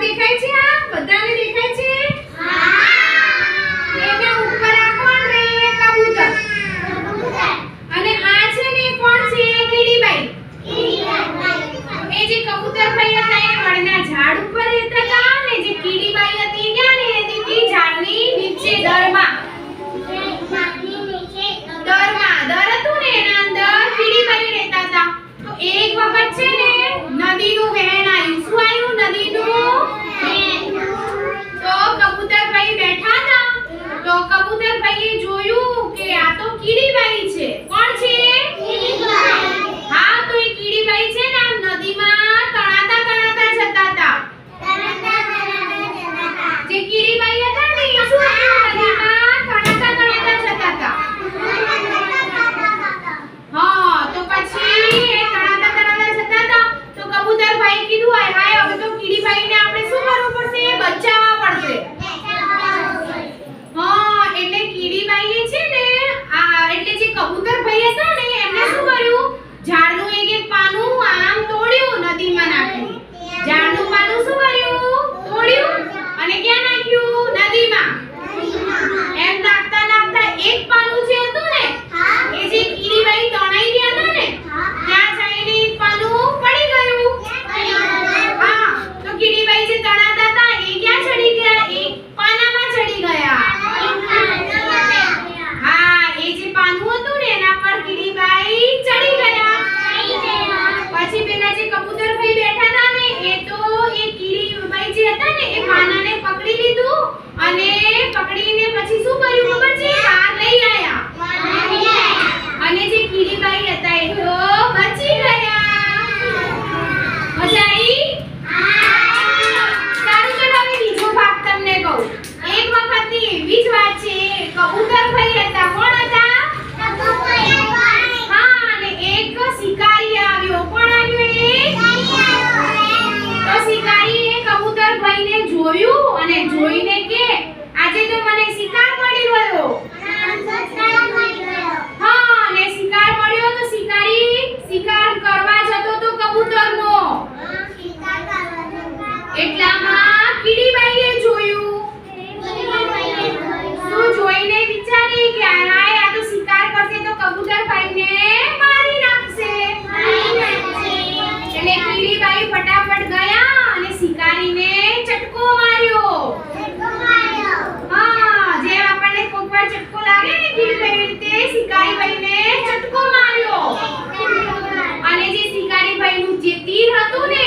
દેખાય છે? આ બધાને દેખાય છે? હા. એના ઉપર આ કોણ રે? કબૂતર. અને આ છે ને કોણ છે? કીડીબાઈ. એ જે કબૂતર ભાઈ હતા એ વડના ઝાડ ઉપર રહેતા હતા ને જે કીડીબાઈ હતી ક્યાં રહેતી હતી? ઝાડની નીચે દરમાં. દર હતું ને એના અંદર કીડીબાઈ રહેતા હતા. તો એક વખત છે ને નદીનું વહેણ આવ્યું. શું આવ્યું? નદીનું વહેણ. તો કબૂતરભાઈ બેઠા હતા. તો કબૂતરભાઈએ જોયું કે આ તો કીડીબાઈ છે. કોણ છે? કીડીબાઈ. હા, તો એ કીડીબાઈ છે ને આમ નદીમાં તણાતા જતા હતા. જે કીડીબાઈ હતા ને એ શું નદીમાં તણાતા જતા હતા. હા, તો પછી એ તણાતા જતા હતા. તો કબૂતરભાઈ કીધું હાય હવે તો કીડીબાઈને આપણે શું કરવું પડશે? બચાવવા પડશે. હા, એટલે કીડીબાઈએ છે ને એટલે જે કબૂતરભાઈ હતા ને એમને શું કર્યું? ઝાડનું એક પાનું આમ તોડ્યું, નદીમાં નાખ્યું. ઝાડનું પાનું શું કર્યું? તોડ્યું અને ક્યાં નાખ્યું? નદીમાં. એમ નાખતા એક પાનું જે હતું ને એ જે કીડીબાઈ તણાઈ ગયા હતા ને ત્યાં જઈને એક પાનું પડી ગયું. હા, તો કીડીબાઈ જે તણાતા હતા એ ક્યાં ચડી ગયા? એક પાનામાં ચડી ગયા. હા, એ જે પાનું હતું ને એના પર કીડીબાઈ ચડી ગયા. પછી પેલા જે કબૂતરભાઈ બેઠા હતા ને એ તો એ કીડીબાઈ જે હતા ને એ પાનાને પકડી લીધું અને પકડીને પછી શું કર્યું ખબર છે? બહાર લઈ આયા. અને જે કીડીબાઈ હતા એ તો બચી ગયા. મજા આવી? સારું, ચલો હવે બીજો ભાગ તમને કહું. એક વખતની એવી જ વાત છે. કબૂતરભાઈ હતા. કોણ હતા? હા, અને એક શિકારી આવ્યો. કોણ આવ્યો? તો શિકારીએ કબૂતરભાઈને જોયું અને જોઈને કે આજે તો મને શિકાર મળી ગયો. હા, અને શિકાર મળ્યો તો શિકારી શિકાર કરવા જતો તો કબૂતરનો. એટલામાં કીડીબાઈએ જોયું. શું જોઈને વિચારી કે હાય આ તો શિકાર કરશે તો કબૂતરભાઈને મારી નાખશે. એટલે કીડીબાઈ ફટાફટ ગયા અને શિકારીને ચટકો માર્યો. હા, જે આપણને કોકવાર ચટકો લાગે ને કીડીબાઈ રીતે શિકારીબાઈને ચટકો માર્યો. અને જે શિકારીબાઈનું જે તીર હતું ને